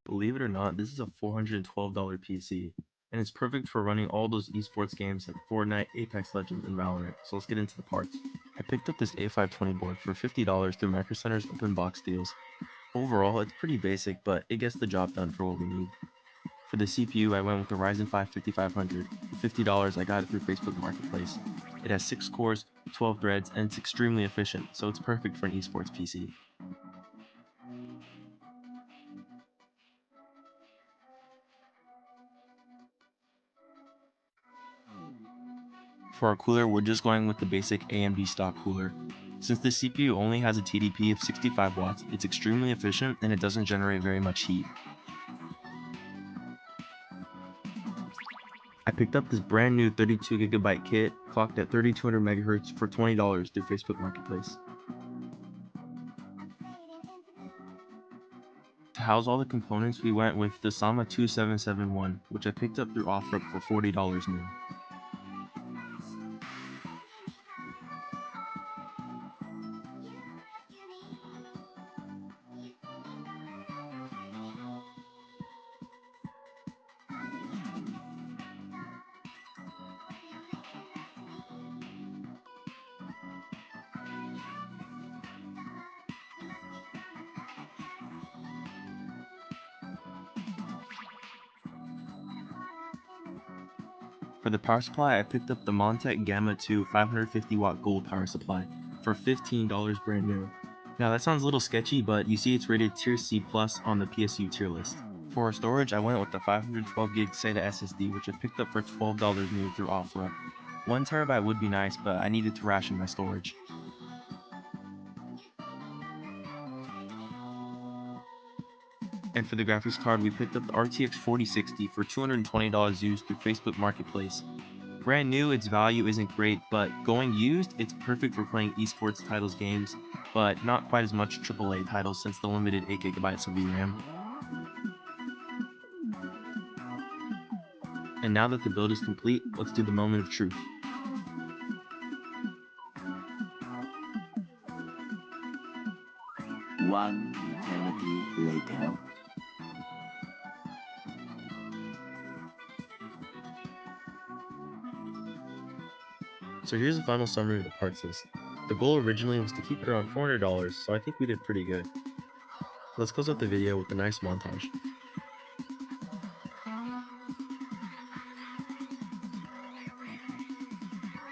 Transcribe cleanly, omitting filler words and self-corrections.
Believe it or not, this is a $412 PC, and it's perfect for running all those esports games like Fortnite, Apex Legends, and Valorant. So let's get into the parts. I picked up this A520 board for $50 through Micro Center's open box deals. Overall, it's pretty basic, but it gets the job done for what we need. For the CPU, I went with the Ryzen 5 5500. For $50, I got it through Facebook Marketplace. It has 6 cores, 12 threads, and it's extremely efficient, so it's perfect for an esports PC. For our cooler, we're just going with the basic AMD stock cooler. Since the CPU only has a TDP of 65 watts, it's extremely efficient and it doesn't generate very much heat. I picked up this brand new 32GB kit, clocked at 3200 MHz for $20 through Facebook Marketplace. To house all the components, we went with the Sama 2771, which I picked up through OfferUp for $40 new. For the power supply, I picked up the Montech Gamma 2 550-watt gold power supply for $15 brand new. Now that sounds a little sketchy, but you see it's rated Tier C Plus on the PSU tier list. For our storage, I went with the 512GB SATA SSD, which I picked up for $12 new through OfferUp. 1TB would be nice, but I needed to ration my storage. And for the graphics card, we picked up the RTX 4060 for $220 used through Facebook Marketplace. Brand new, its value isn't great, but going used, it's perfect for playing esports titles games, but not quite as much AAA titles since the limited 8GB of VRAM. And now that the build is complete, let's do the moment of truth. One eternity later. So here's the final summary of the parts list. The goal originally was to keep it around $400, so I think we did pretty good. Let's close out the video with a nice montage.